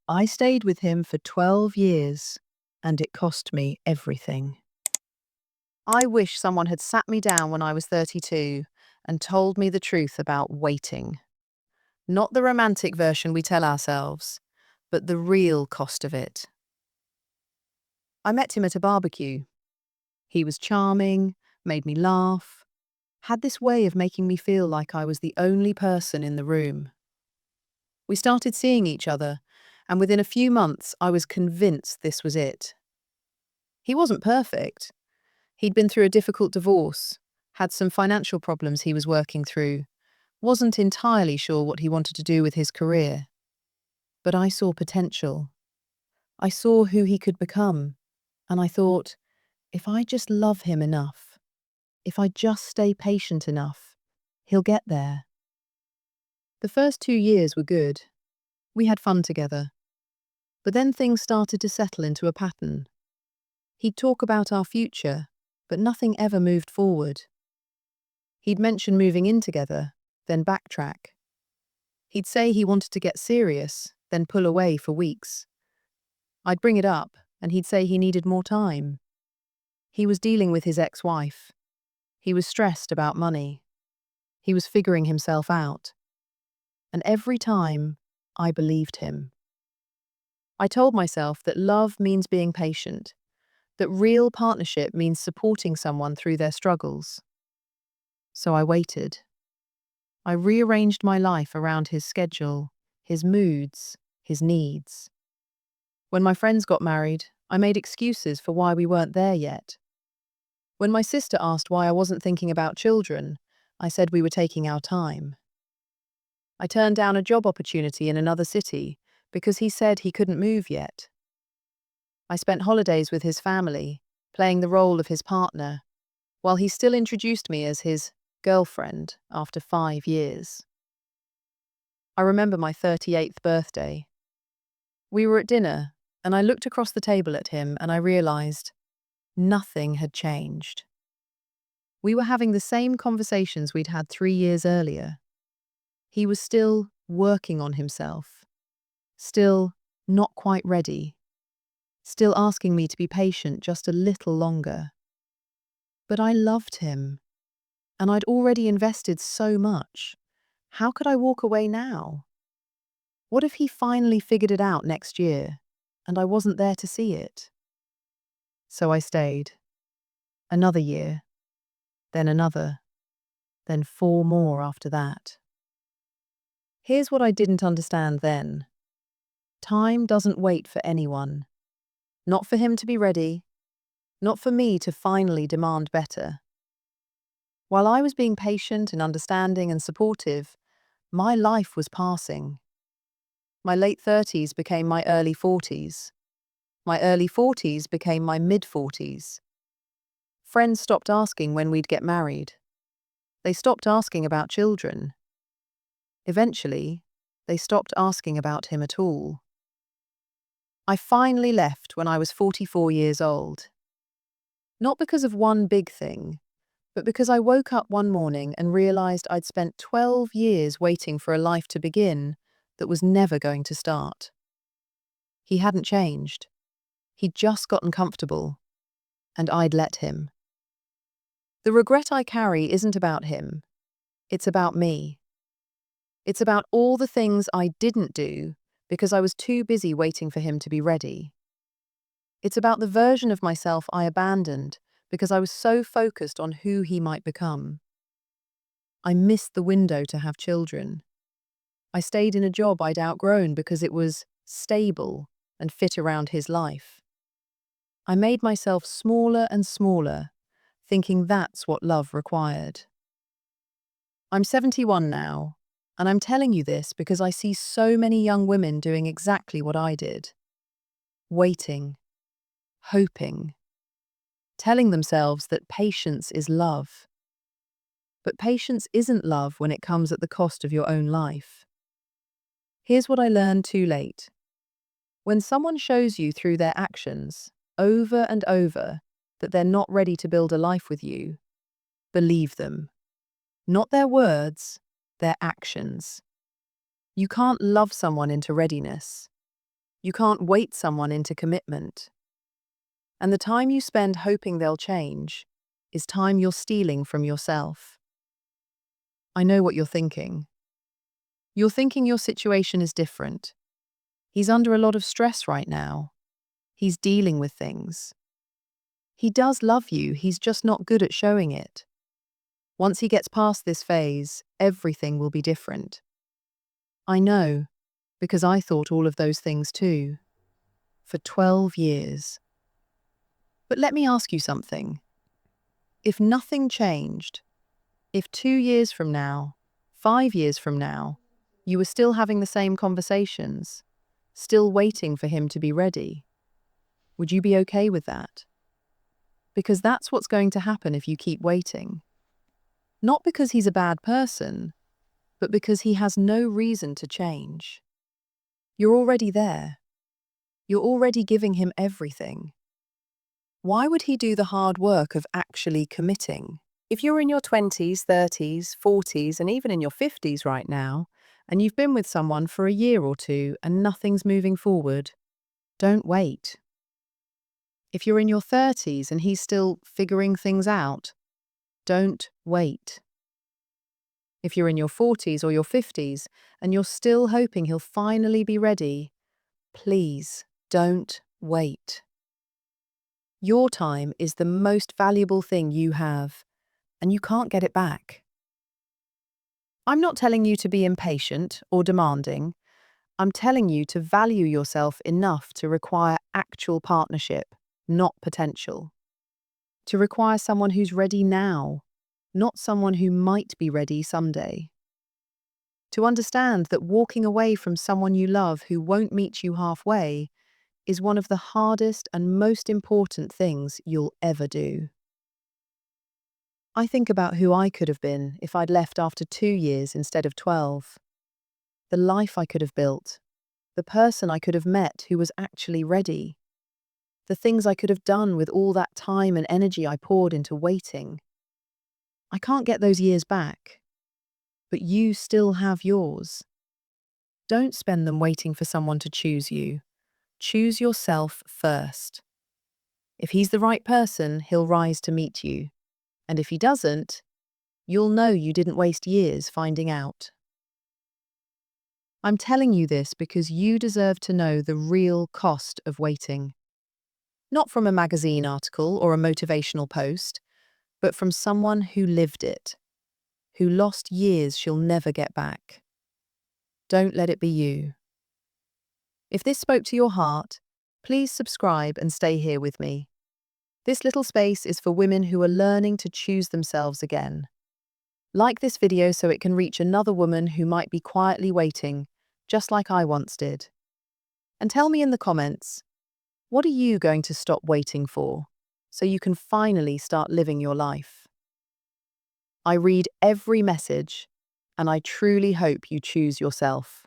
I stayed with him for 12 years, and it cost me everything. I wish someone had sat me down when I was 32 and told me the truth about waiting. Not the romantic version we tell ourselves, but the real cost of it. I met him at a barbecue. He was charming, made me laugh, had this way of making me feel like I was the only person in the room. We started seeing each other, and within a few months I was convinced this was it. He wasn't perfect. He'd been through a difficult divorce, had some financial problems he was working through, wasn't entirely sure what he wanted to do with his career. But I saw potential. I saw who he could become, and I thought, if I just love him enough, if I just stay patient enough, he'll get there. The first 2 years were good. We had fun together. But then things started to settle into a pattern. He'd talk about our future, but nothing ever moved forward. He'd mention moving in together, then backtrack. He'd say he wanted to get serious, then pull away for weeks. I'd bring it up, and he'd say he needed more time. He was dealing with his ex-wife. He was stressed about money. He was figuring himself out. And every time, I believed him. I told myself that love means being patient, that real partnership means supporting someone through their struggles. So I waited. I rearranged my life around his schedule, his moods, his needs. When my friends got married, I made excuses for why we weren't there yet. When my sister asked why I wasn't thinking about children, I said we were taking our time. I turned down a job opportunity in another city because he said he couldn't move yet. I spent holidays with his family, playing the role of his partner, while he still introduced me as his girlfriend after 5 years. I remember my 38th birthday. We were at dinner, and I looked across the table at him and I realized nothing had changed. We were having the same conversations we'd had 3 years earlier. He was still working on himself, still not quite ready, still asking me to be patient just a little longer. But I loved him, and I'd already invested so much. How could I walk away now? What if he finally figured it out next year, and I wasn't there to see it? So I stayed. Another year, then another, then 4 more after that. Here's what I didn't understand then. Time doesn't wait for anyone. Not for him to be ready, not for me to finally demand better. While I was being patient and understanding and supportive, my life was passing. My late 30s became my early 40s. My early 40s became my mid-40s. Friends stopped asking when we'd get married. They stopped asking about children. Eventually, they stopped asking about him at all. I finally left when I was 44 years old. Not because of one big thing, but because I woke up one morning and realized I'd spent 12 years waiting for a life to begin that was never going to start. He hadn't changed. He'd just gotten comfortable, and I'd let him. The regret I carry isn't about him. It's about me. It's about all the things I didn't do because I was too busy waiting for him to be ready. It's about the version of myself I abandoned because I was so focused on who he might become. I missed the window to have children. I stayed in a job I'd outgrown because it was stable and fit around his life. I made myself smaller and smaller, thinking that's what love required. I'm 71 now, and I'm telling you this because I see so many young women doing exactly what I did. Waiting, hoping, telling themselves that patience is love. But patience isn't love when it comes at the cost of your own life. Here's what I learned too late. When someone shows you through their actions, over and over, that they're not ready to build a life with you, believe them. Not their words, their actions. You can't love someone into readiness. You can't wait someone into commitment. And the time you spend hoping they'll change is time you're stealing from yourself. I know what you're thinking. You're thinking your situation is different. He's under a lot of stress right now. He's dealing with things. He does love you, he's just not good at showing it. Once he gets past this phase, everything will be different. I know, because I thought all of those things too. For 12 years. But let me ask you something. If nothing changed, if 2 years from now, 5 years from now, you were still having the same conversations, still waiting for him to be ready, would you be okay with that? Because that's what's going to happen if you keep waiting. Not because he's a bad person, but because he has no reason to change. You're already there. You're already giving him everything. Why would he do the hard work of actually committing? If you're in your 20s, 30s, 40s, and even in your 50s right now, and you've been with someone for a year or two and nothing's moving forward, don't wait. If you're in your 30s and he's still figuring things out, don't wait. If you're in your 40s or your 50s and you're still hoping he'll finally be ready, please don't wait. Your time is the most valuable thing you have, and you can't get it back. I'm not telling you to be impatient or demanding. I'm telling you to value yourself enough to require actual partnership, not potential. To require someone who's ready now, not someone who might be ready someday. To understand that walking away from someone you love who won't meet you halfway is one of the hardest and most important things you'll ever do. I think about who I could have been if I'd left after 2 years instead of 12. The life I could have built, the person I could have met who was actually ready, the things I could have done with all that time and energy I poured into waiting. I can't get those years back, but you still have yours. Don't spend them waiting for someone to choose you. Choose yourself first. If he's the right person, he'll rise to meet you. And if he doesn't, you'll know you didn't waste years finding out. I'm telling you this because you deserve to know the real cost of waiting. Not from a magazine article or a motivational post, but from someone who lived it, who lost years she'll never get back. Don't let it be you. If this spoke to your heart, please subscribe and stay here with me. This little space is for women who are learning to choose themselves again. Like this video so it can reach another woman who might be quietly waiting, just like I once did. And tell me in the comments, what are you going to stop waiting for so you can finally start living your life? I read every message, and I truly hope you choose yourself.